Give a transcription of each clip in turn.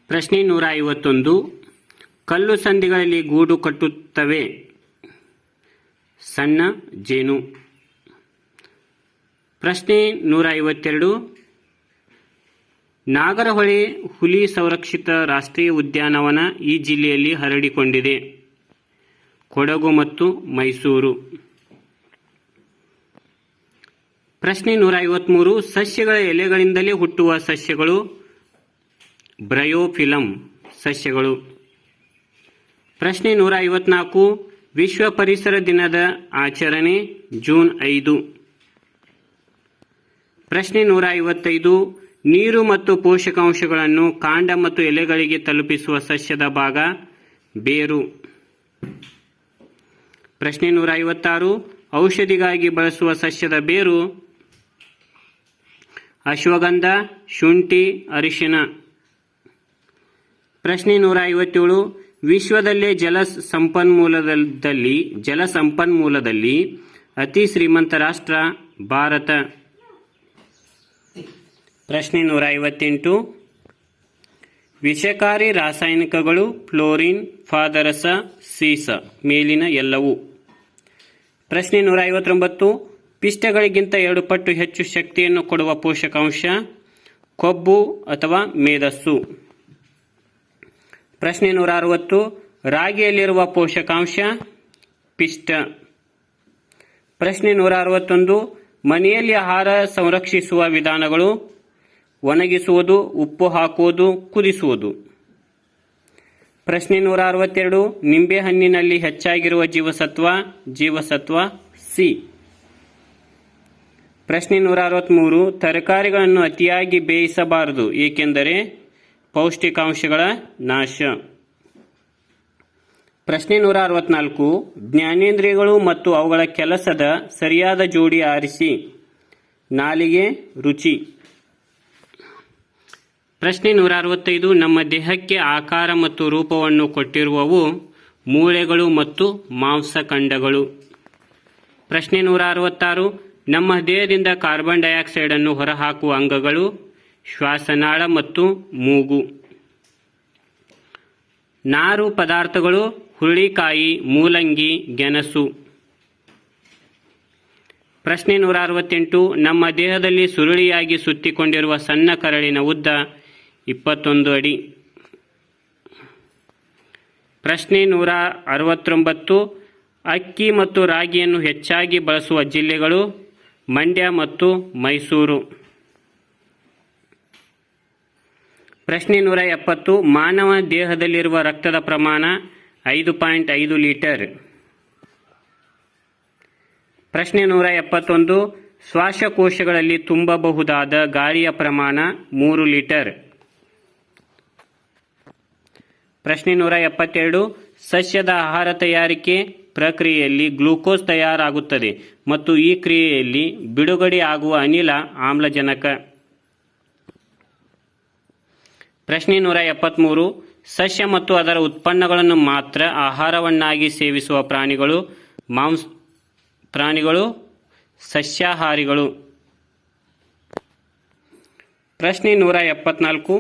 ಪ್ರಶ್ನೆ 151. ಕಲ್ಲು ಸಂಧಿಗಳಲ್ಲಿ ಗೂಡು ಕಟ್ಟುತ್ತವೆ ಸಣ್ಣ ಜೇನು. ಪ್ರಶ್ನೆ 152. ನಾಗರಹೊಳೆ ಹುಲಿ ಸಂರಕ್ಷಿತ ರಾಷ್ಟ್ರೀಯ ಉದ್ಯಾನವನ ಈ ಜಿಲ್ಲೆಯಲ್ಲಿ ಹರಡಿಕೊಂಡಿದೆ. ಕೊಡಗು ಮತ್ತು ಮೈಸೂರು. ಪ್ರಶ್ನೆ 153. ಸಸ್ಯಗಳ ಎಲೆಗಳಿಂದಲೇ ಹುಟ್ಟುವ ಸಸ್ಯಗಳು ಬ್ರಯೋಫಿಲಮ್ ಸಸ್ಯಗಳು. ಪ್ರಶ್ನೆ 154. ವಿಶ್ವ ಪರಿಸರ ದಿನದ ಆಚರಣೆ ಜೂನ್ 5. ಪ್ರಶ್ನೆ 155. ನೀರು ಮತ್ತು ಪೋಷಕಾಂಶಗಳನ್ನು ಕಾಂಡ ಮತ್ತು ಎಲೆಗಳಿಗೆ ತಲುಪಿಸುವ ಸಸ್ಯದ ಭಾಗ ಬೇರು. ಪ್ರಶ್ನೆ 156. ಔಷಧಿಗಾಗಿ ಬಳಸುವ ಸಸ್ಯದ ಬೇರು ಅಶ್ವಗಂಧ, ಶುಂಠಿ, ಅರಿಶಿನ. ಪ್ರಶ್ನೆ 157. ವಿಶ್ವದಲ್ಲೇ ಜಲ ಸಂಪನ್ಮೂಲದಲ್ಲಿ ಅತಿ ಶ್ರೀಮಂತ ರಾಷ್ಟ್ರ ಭಾರತ. ಪ್ರಶ್ನೆ 158. ವಿಷಕಾರಿ ರಾಸಾಯನಿಕಗಳು ಫ್ಲೋರಿನ್, ಪಾದರಸ, ಸೀಸ ಮೇಲಿನ ಎಲ್ಲವೂ. ಪ್ರಶ್ನೆ 159. ಪಿಷ್ಟಗಳಿಗಿಂತ 2 ಪಟ್ಟು ಹೆಚ್ಚು ಶಕ್ತಿಯನ್ನು ಕೊಡುವ ಪೋಷಕಾಂಶ ಕೊಬ್ಬು ಅಥವಾ ಮೇದಸ್ಸು. ಪ್ರಶ್ನೆ 160. ರಾಗಿಯಲ್ಲಿರುವ ಪೋಷಕಾಂಶ ಪಿಷ್ಟ. ಪ್ರಶ್ನೆ 161. ಮನೆಯಲ್ಲಿ ಆಹಾರ ಸಂರಕ್ಷಿಸುವ ವಿಧಾನಗಳು ಒಣಗಿಸುವುದು, ಉಪ್ಪು ಹಾಕುವುದು, ಕುದಿಸುವುದು. ಪ್ರಶ್ನೆ 162. ನಿಂಬೆಹಣ್ಣಿನಲ್ಲಿ ಹೆಚ್ಚಾಗಿರುವ ಜೀವಸತ್ವ ಸಿ. ಪ್ರಶ್ನೆ 163. ತರಕಾರಿಗಳನ್ನು ಅತಿಯಾಗಿ ಬೇಯಿಸಬಾರದು ಏಕೆಂದರೆ ಪೌಷ್ಟಿಕಾಂಶಗಳ ನಾಶ. ಪ್ರಶ್ನೆ 164. ಜ್ಞಾನೇಂದ್ರಿಯಗಳು ಮತ್ತು ಅವುಗಳ ಕೆಲಸದ ಸರಿಯಾದ ಜೋಡಿ ಆರಿಸಿ. ನಾಲಿಗೆ, ರುಚಿ. ಪ್ರಶ್ನೆ 165. ನಮ್ಮ ದೇಹಕ್ಕೆ ಆಕಾರ ಮತ್ತು ರೂಪವನ್ನು ಕೊಟ್ಟಿರುವವು ಮೂಳೆಗಳು ಮತ್ತು ಮಾಂಸಖಂಡಗಳು. ಪ್ರಶ್ನೆ 166. ನಮ್ಮ ದೇಹದಿಂದ ಕಾರ್ಬನ್ ಡೈಆಕ್ಸೈಡ್ ಅನ್ನು ಹೊರಹಾಕುವ ಅಂಗಗಳು ಶ್ವಾಸನಾಳ ಮತ್ತು ಮೂಗು. ನಾರು ಪದಾರ್ಥಗಳು ಹುರುಳಿಕಾಯಿ, ಮೂಲಂಗಿ, ಗೆಣಸು. ಪ್ರಶ್ನೆ 168. ನಮ್ಮ ದೇಹದಲ್ಲಿ ಸುರುಳಿಯಾಗಿ ಸುತ್ತಿಕೊಂಡಿರುವ ಸಣ್ಣ ಕರಳಿನ ಉದ್ದ 21 ಅಡಿ. ಪ್ರಶ್ನೆ 169. ಅಕ್ಕಿ ಮತ್ತು ರಾಗಿಯನ್ನು ಹೆಚ್ಚಾಗಿ ಬಳಸುವ ಜಿಲ್ಲೆಗಳು ಮಂಡ್ಯ ಮತ್ತು ಮೈಸೂರು. ಪ್ರಶ್ನೆ 170. ಮಾನವ ದೇಹದಲ್ಲಿರುವ ರಕ್ತದ ಪ್ರಮಾಣ 5.5 ಲೀಟರ್. ಪ್ರಶ್ನೆ 171. ಶ್ವಾಸಕೋಶಗಳಲ್ಲಿ ತುಂಬಬಹುದಾದ ಗಾಳಿಯ ಪ್ರಮಾಣ 3 ಲೀಟರ್. ಪ್ರಶ್ನೆ 172. ಸಸ್ಯದ ಆಹಾರ ತಯಾರಿಕೆ ಪ್ರಕ್ರಿಯೆಯಲ್ಲಿ ಗ್ಲೂಕೋಸ್ ತಯಾರಾಗುತ್ತದೆ ಮತ್ತು ಈ ಕ್ರಿಯೆಯಲ್ಲಿ ಬಿಡುಗಡೆ ಆಗುವ ಅನಿಲ ಆಮ್ಲಜನಕ. ಪ್ರಶ್ನೆ 173. ಸಸ್ಯ ಮತ್ತು ಅದರ ಉತ್ಪನ್ನಗಳನ್ನು ಮಾತ್ರ ಆಹಾರವನ್ನಾಗಿ ಸೇವಿಸುವ ಪ್ರಾಣಿಗಳು ಸಸ್ಯಾಹಾರಿಗಳು. ಪ್ರಶ್ನೆ 174.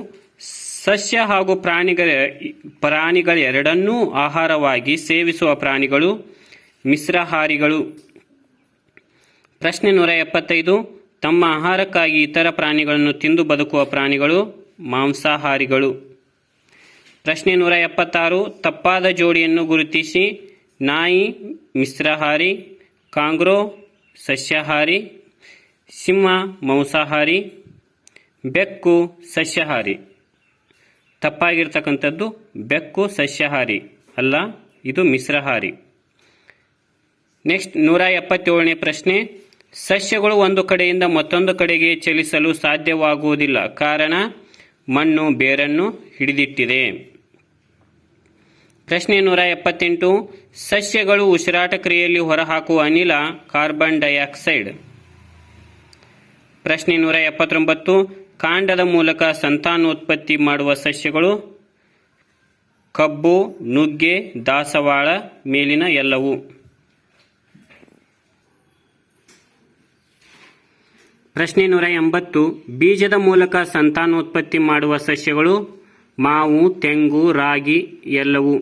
ಸಸ್ಯ ಹಾಗೂ ಪ್ರಾಣಿಗಳೆರಡನ್ನೂ ಆಹಾರವಾಗಿ ಸೇವಿಸುವ ಪ್ರಾಣಿಗಳು ಮಿಶ್ರಾಹಾರಿಗಳು. ಪ್ರಶ್ನೆ 175. ತಮ್ಮ ಆಹಾರಕ್ಕಾಗಿ ಇತರ ಪ್ರಾಣಿಗಳನ್ನು ತಿಂದು ಬದುಕುವ ಪ್ರಾಣಿಗಳು ಮಾಂಸಾಹಾರಿಗಳು. ಪ್ರಶ್ನೆ 176. ತಪ್ಪಾದ ಜೋಡಿಯನ್ನು ಗುರುತಿಸಿ. ನಾಯಿ ಮಿಶ್ರಾಹಾರಿ, ಕಾಂಗ್ರೋ ಸಸ್ಯಾಹಾರಿ, ಸಿಂಹ ಮಾಂಸಾಹಾರಿ, ಬೆಕ್ಕು ಸಸ್ಯಾಹಾರಿ. ತಪ್ಪಾಗಿರ್ತಕ್ಕಂಥದ್ದು ಬೆಕ್ಕು ಸಸ್ಯಾಹಾರಿ ಅಲ್ಲ, ಇದು ಮಿಶ್ರಾಹಾರಿ. ನೆಕ್ಸ್ಟ್ 177ನೇ ಪ್ರಶ್ನೆ. ಸಸ್ಯಗಳು ಒಂದು ಕಡೆಯಿಂದ ಮತ್ತೊಂದು ಕಡೆಗೆ ಚಲಿಸಲು ಸಾಧ್ಯವಾಗುವುದಿಲ್ಲ, ಕಾರಣ ಮಣ್ಣು ಬೇರನ್ನು ಹಿಡಿದಿಟ್ಟಿದೆ. ಪ್ರಶ್ನೆ 178. ಸಸ್ಯಗಳು ಉಸಿರಾಟ ಕ್ರಿಯೆಯಲ್ಲಿ ಹೊರಹಾಕುವ ಅನಿಲ ಕಾರ್ಬನ್ ಡೈಆಕ್ಸೈಡ್. ಪ್ರಶ್ನೆ 179. ಕಾಂಡದ ಮೂಲಕ ಸಂತಾನೋತ್ಪತ್ತಿ ಮಾಡುವ ಸಸ್ಯಗಳು ಕಬ್ಬು, ನುಗ್ಗೆ, ದಾಸವಾಳ ಮೇಲಿನ ಎಲ್ಲವೂ. ಪ್ರಶ್ನೆ 180. ಬೀಜದ ಮೂಲಕ ಸಂತಾನೋತ್ಪತ್ತಿ ಮಾಡುವ ಸಸ್ಯಗಳು ಮಾವು, ತೆಂಗು, ರಾಗಿ ಎಲ್ಲವೂ.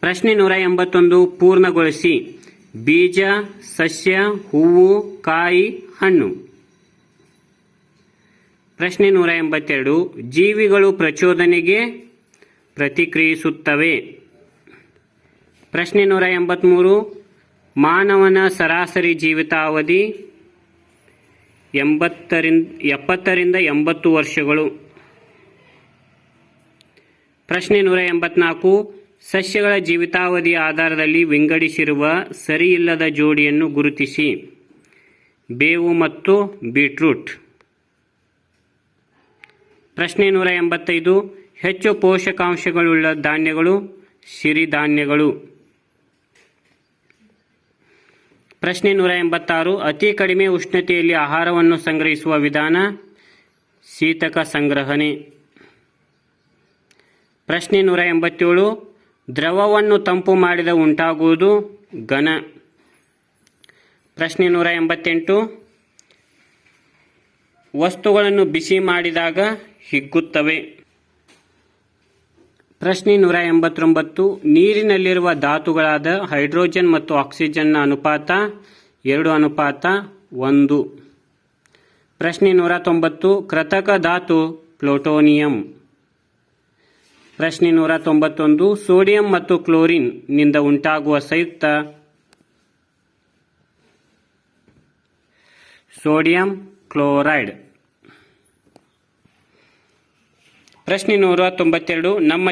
ಪ್ರಶ್ನೆ 181 ಪೂರ್ಣಗೊಳಿಸಿ. ಬೀಜ, ಸಸ್ಯ, ಹೂವು, ಕಾಯಿ, ಹಣ್ಣು. ಪ್ರಶ್ನೆ 182 ಜೀವಿಗಳು ಪ್ರಚೋದನೆಗೆ ಪ್ರತಿಕ್ರಿಯಿಸುತ್ತವೆ. ಪ್ರಶ್ನೆ 183 ಮಾನವನ ಸರಾಸರಿ ಜೀವಿತಾವಧಿ 70 ರಿಂದ 80 ವರ್ಷಗಳು. ಪ್ರಶ್ನೆ 184 ಸಸ್ಯಗಳ ಜೀವಿತಾವಧಿಯ ಆಧಾರದಲ್ಲಿ ವಿಂಗಡಿಸಿರುವ ಸರಿಯಿಲ್ಲದ ಜೋಡಿಯನ್ನು ಗುರುತಿಸಿ. ಬೇವು ಮತ್ತು ಬೀಟ್ರೂಟ್. ಪ್ರಶ್ನೆ 185 ಹೆಚ್ಚು ಪೋಷಕಾಂಶಗಳುಳ್ಳ ಧಾನ್ಯಗಳು ಸಿರಿಧಾನ್ಯಗಳು. ಪ್ರಶ್ನೆ 186 ಅತಿ ಕಡಿಮೆ ಉಷ್ಣತೆಯಲ್ಲಿ ಆಹಾರವನ್ನು ಸಂಗ್ರಹಿಸುವ ವಿಧಾನ ಶೀತಕ ಸಂಗ್ರಹಣೆ. ಪ್ರಶ್ನೆ 187 ದ್ರವವನ್ನು ತಂಪು ಮಾಡಿದ ಉಂಟಾಗುವುದು ಘನ. ಪ್ರಶ್ನೆ 188 ವಸ್ತುಗಳನ್ನು ಬಿಸಿ ಮಾಡಿದಾಗ ಹಿಗ್ಗುತ್ತವೆ. ಪ್ರಶ್ನೆ 189 ನೀರಿನಲ್ಲಿರುವ ಧಾತುಗಳಾದ ಹೈಡ್ರೋಜನ್ ಮತ್ತು ಆಕ್ಸಿಜನ್ನ ಅನುಪಾತ 2:1. ಪ್ರಶ್ನೆ 190 ಕೃತಕ ಧಾತು ಪ್ಲೂಟೋನಿಯಂ. ಪ್ರಶ್ನೆ 191 ಸೋಡಿಯಂ ಮತ್ತು ಕ್ಲೋರಿನ್ ನಿಂದ ಉಂಟಾಗುವ ಸಂಯುಕ್ತ ಸೋಡಿಯಂ ಕ್ಲೋರೈಡ್. ಪ್ರಶ್ನೆ 192 ನಮ್ಮ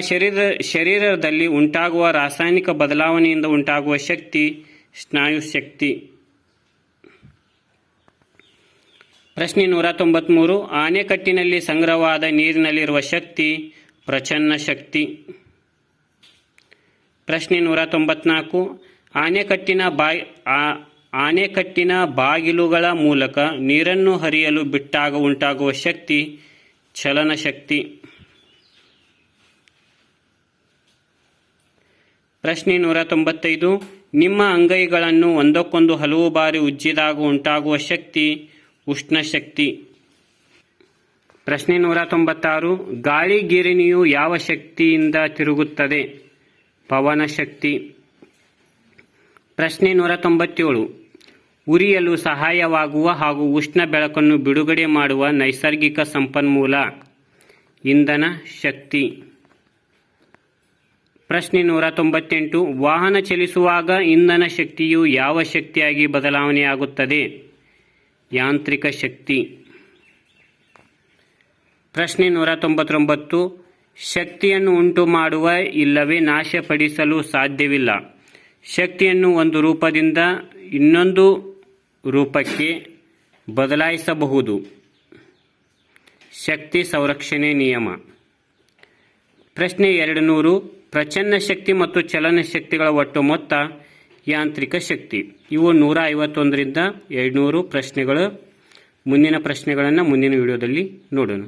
ಶರೀರದಲ್ಲಿ ಉಂಟಾಗುವ ರಾಸಾಯನಿಕ ಬದಲಾವಣೆಯಿಂದ ಉಂಟಾಗುವ ಶಕ್ತಿ ಸ್ನಾಯು ಶಕ್ತಿ. ಪ್ರಶ್ನೆ 193 ಆಣೆಕಟ್ಟಿನಲ್ಲಿ ಸಂಗ್ರಹವಾದ ನೀರಿನಲ್ಲಿರುವ ಶಕ್ತಿ ಪ್ರಚನ್ನ ಶಕ್ತಿ. ಪ್ರಶ್ನೆ 194 ಆಣೆಕಟ್ಟಿನ ಬಾಗಿಲುಗಳ ಮೂಲಕ ನೀರನ್ನು ಹರಿಯಲು ಬಿಟ್ಟಾಗ ಉಂಟಾಗುವ ಶಕ್ತಿ ಚಲನ ಶಕ್ತಿ. ಪ್ರಶ್ನೆ 195 ನಿಮ್ಮ ಅಂಗೈಗಳನ್ನು ಒಂದಕ್ಕೊಂದು ಹಲವು ಬಾರಿ ಉಜ್ಜಿದಾಗ ಉಂಟಾಗುವ ಶಕ್ತಿ ಉಷ್ಣಶಕ್ತಿ. ಪ್ರಶ್ನೆ 196 ಗಾಳಿ ಗಿರಣಿಯು ಯಾವ ಶಕ್ತಿಯಿಂದ ತಿರುಗುತ್ತದೆ? ಪವನ ಶಕ್ತಿ. ಪ್ರಶ್ನೆ 197 ಉರಿಯಲು ಸಹಾಯವಾಗುವ ಹಾಗೂ ಉಷ್ಣ ಬೆಳಕನ್ನು ಬಿಡುಗಡೆ ಮಾಡುವ ನೈಸರ್ಗಿಕ ಸಂಪನ್ಮೂಲ ಇಂಧನ ಶಕ್ತಿ. ಪ್ರಶ್ನೆ 198 ವಾಹನ ಚಲಿಸುವಾಗ ಇಂಧನ ಶಕ್ತಿಯು ಯಾವ ಶಕ್ತಿಯಾಗಿ ಬದಲಾವಣೆಯಾಗುತ್ತದೆ? ಯಾಂತ್ರಿಕ ಶಕ್ತಿ. ಪ್ರಶ್ನೆ 199 ಶಕ್ತಿಯನ್ನು ಉಂಟು ಮಾಡುವ ಇಲ್ಲವೇ ನಾಶಪಡಿಸಲು ಸಾಧ್ಯವಿಲ್ಲ. ಶಕ್ತಿಯನ್ನು ಒಂದು ರೂಪದಿಂದ ಇನ್ನೊಂದು ರೂಪಕ್ಕೆ ಬದಲಾಯಿಸಬಹುದು. ಶಕ್ತಿ ಸಂರಕ್ಷಣೆ ನಿಯಮ. ಪ್ರಶ್ನೆ 200 ಪ್ರಚನ್ನ ಶಕ್ತಿ ಮತ್ತು ಚಲನ ಶಕ್ತಿಗಳ ಒಟ್ಟು ಮೊತ್ತ ಯಾಂತ್ರಿಕ ಶಕ್ತಿ. ಇವು 151 ರಿಂದ 200 ಪ್ರಶ್ನೆಗಳು. ಮುಂದಿನ ಪ್ರಶ್ನೆಗಳನ್ನು ಮುಂದಿನ ವಿಡಿಯೋದಲ್ಲಿ ನೋಡೋಣ.